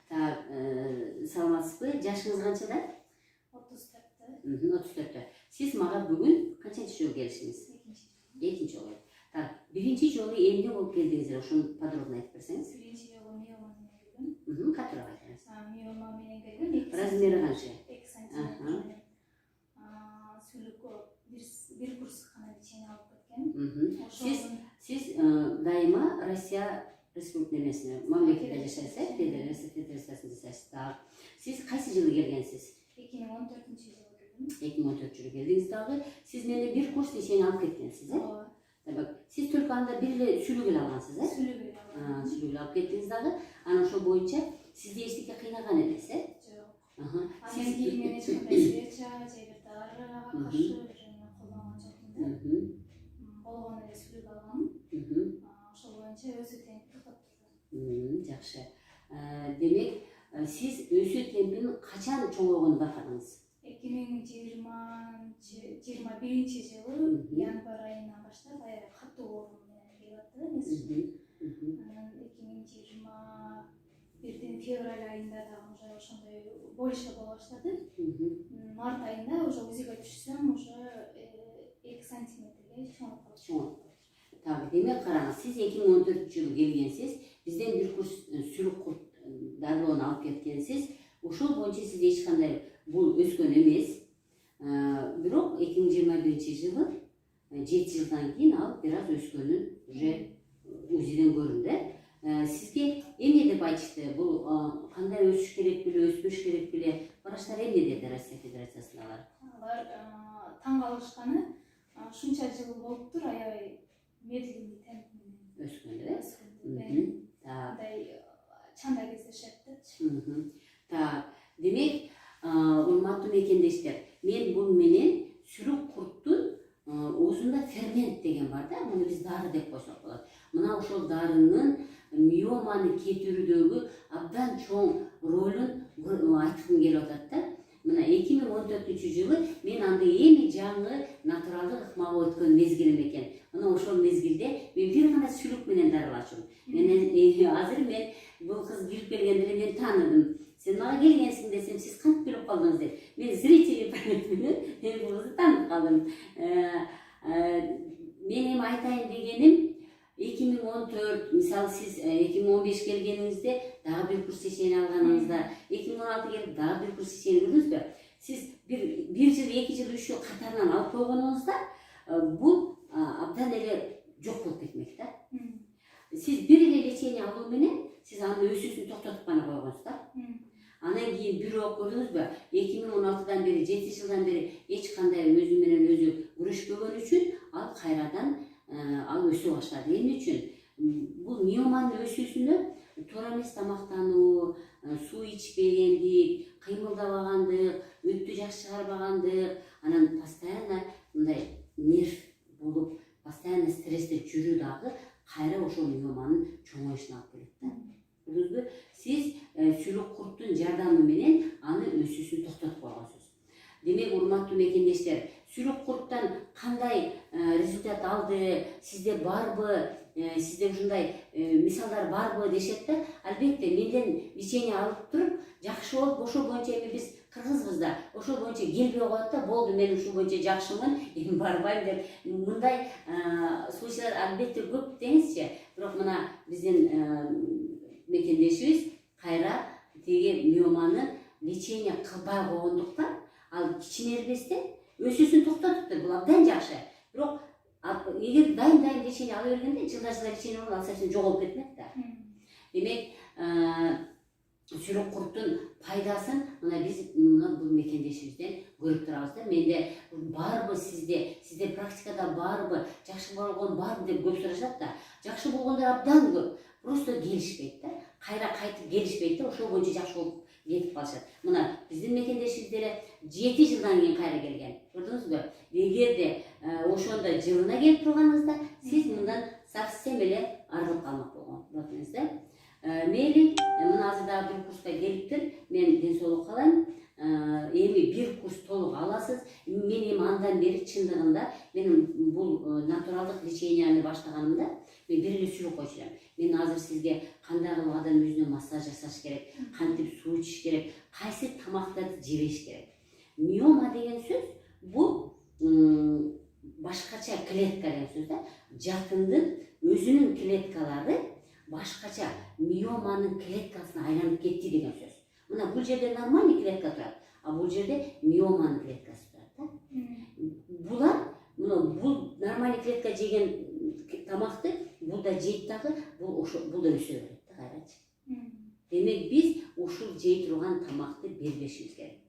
Так, саламатсызбы? Жашыңыз канчада? 34'te. 34'te. Siz mağa bugün kaçıncı jol gelişiniz? Экинчи жолу. Так, биринчи жолу эмне болуп келдиңиздер? Ошону подробно айтып берсеңиз. Birinci yolu miyoma menен келген. Катуураак айтыңыз. Miyoma menен келген. Размери канча? 2 сантиметр. Сүлүк bir курс гана лечение алып кеткен. Siz daima Rusya Республика немесине, мамлекетте жашайсыз, Федерация Федерациясында жашайсыз. Так. Siz кайсы жылы келгенсиз? 2014-жылы келдим. 2014-жылы келдиңиз дагы. Сиз менен bir курс лечение алып кеткенсиз, э? Demek, siz Türk anda bir de sülügül algansız, he? Sülügül algan. Sülügül alıp kettiniz dağı. Ana şu boyunca sizde eşlikte kıynagan edese? Yok. Siz kiyimene çıkınday sveça, cebirdarı, karşı ürünü kullangan çoğunda. Bolğan ele sülügül algan. Şu boyunca özü tempi tutaptırdı. Жақсы. Demek, siz ösü tempinin kaçan çoğuğunu bakadınız? 2021-жылы январь айынан баштап аябай катуу оору менен келатты. 2021 февраль айында да уже ошондой больше боло баштады. Март айында уже УЗИге түшсөм уже 2 сантиметрге чоңоюп калды. Так, демек караңыз, сиз 2014-жылы келгенсиз, бизден bir курс сүлүк курт дарылоonu алып кеткенсиз, ошол боюнча сиз эч кандай бул өскөн эмес. Бирок 2021-жылы 7 жылдан кийин ал бир аз өскөнүн уже УЗИден көрүндү. Сизге эмне деп айтышты? Бул кандай өсүш керек беле, өспөш керек беле? Врачтар эмне деди Россия Федерациясындагылар? Алар таң калышканы ушунча жыл болуптур, аябай медленный темп менен өскөндү, э? Мындай чанда кездешет. Так, демек, урматтуу мекендештер, мен бул менен сүлүк курттун оозунда фермент деген бар да, муну биз дары деп койсок болот. Мына ошол дарынын миоманы кетирүүдөгү абдан чоң ролун айткым келип атат да. Мына 2014-жылы мен анда эми жаңы натуралдык ыкмага өткөн мезгилим экен. Мына ошол мезгилде мен бир гана сүлүк менен дарылачумун. Азыр мен бул кыз кирип келгенде мен тааныдым. Sen bana gelgensin desem siz kantip bilip kaldınız deyip. Ben zriteli paletini, ben bunu tanıp kaldım. Benim aytayın degenim 2014, misal siz 2015 gelgenizde daha bir kurs seçeneği alganınızda, 2016 gelip daha bir kurs seçeneği gördünüz mü? Siz bir yıl, 2 yıl, 3 yıl katarından alıp koyganınızda bu abdan ele yok olup gitmekte. Siz bir ile leçeğini alımını, siz anın ösüsünü toktatıp bana koygansızlar. Анан кийин бирок көрдүңүзбү? 2016-дан бери, 7 жылдан бери эч кандай өзү менен өзү күрөшпөгөн үчүн ал кайрадан ал өсө баштады. Эмне үчүн? Бул миоманын өсүүсүнө туура эмес тамактануу, суу ичпегендик, кыймылдабагандык, өттү жакшы чыгарбагандык, анан постоянно мындай нерв болуп, постоянно стрессте жүрүү дагы кайра ошол миоманын чоңоюшуна алып келет да. Көрдүңүзбү? Siz сүлүк курттун жардамы менен аны өсүүсүн токтотуп койгонсуз. Демек, урматтуу мекендештер, сүлүк курттан кандай результат алды, сизде барбы, сизде ушундай мисалдар барбы дешет да. Албетте, менден лечение алып туруп, жакшы болуп, ошол боюнча эми биз кыргызбыз да, ошол боюнча келбей коет да, болду, мен ушул боюнча жакшымын, эми барбайм деп. Мындай случайлар албетте көп деңизчи. Бирок мына биздин мекендешибиз кайра теге миоманы лечение кылбай койгондуктан ал кичинербестен өсүүсүн токтотуптур. Бул абдан жакшы. Бирок эгер дайым лечение ала бергенде жылдар лечение болуп алса жоголуп кетмек да. Демек, сүлүк курттун пайдасын мына биз бул мекендешибизден көрүп турабыз да. Менде барбы сизде практикада барбы, жакшы болгон барбы деп көп сурашат да. Жакшы болгондор абдан көп. Просто келишпейт да. Кайра кайтып келишпейт да, ошол боюнча жакшы болуп кетип калышат. Мына биздин мекендешибиздер 7 жылдан кийин кайра келген. Көрдүңүзбү? Эгерде ошондо жылына келип турганыңызда, сиз мындан совсем эле арылып калмак болдуңуз да. Мейли, мына азыр дагы bir курска келиптир. Мен ден соолук каалайм. Эми bir курс толук аласыз. Мен эми андан бери чындыгында менин бул натуралдык леченияны баштаганымда мен бир эле сүйлөп койчу элем. Мен азыр сизге кандай кылып адам өзүнө массаж жасаш керек, керек, кантип суу ичиш керек, кайсы тамактарды жебеш керек. Миома деген сөз бул башкача клетка деген сөз да. Жакындын өзүнүн клеткалары башкача миоманын клеткасына айланып кетти деген сөз. Мына бул жерде нормальный клетка турат, а бул жерде миоманын клеткасы турат да. Булар, бул нормальный клетка жеген тамакты бул да жейт дагы, бул да өсө берет да кайрачы. Демек биз ушул жей турган тамакты бербешибиз керек.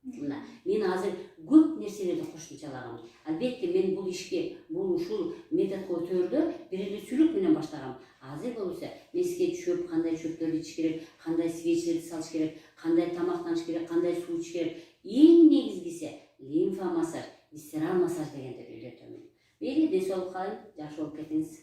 Мына мен азыр көп нерселерди кошумчалагам. Албетте мен бул ишке, ушул методго өтөөрдө бир эле сүйлөк менен баштагам. Азыр болсо мен сизге чөп, кандай чөптөрдү ичиш керек, кандай свечелерди салыш керек, кандай тамактаныш керек, кандай суу ичиш керек. Эң негизгиси лимфа массаж, висцерал массаж дегенди үйрөтөм. Мейли, ден соолук каалайм, жакшы болуп кетиңиз.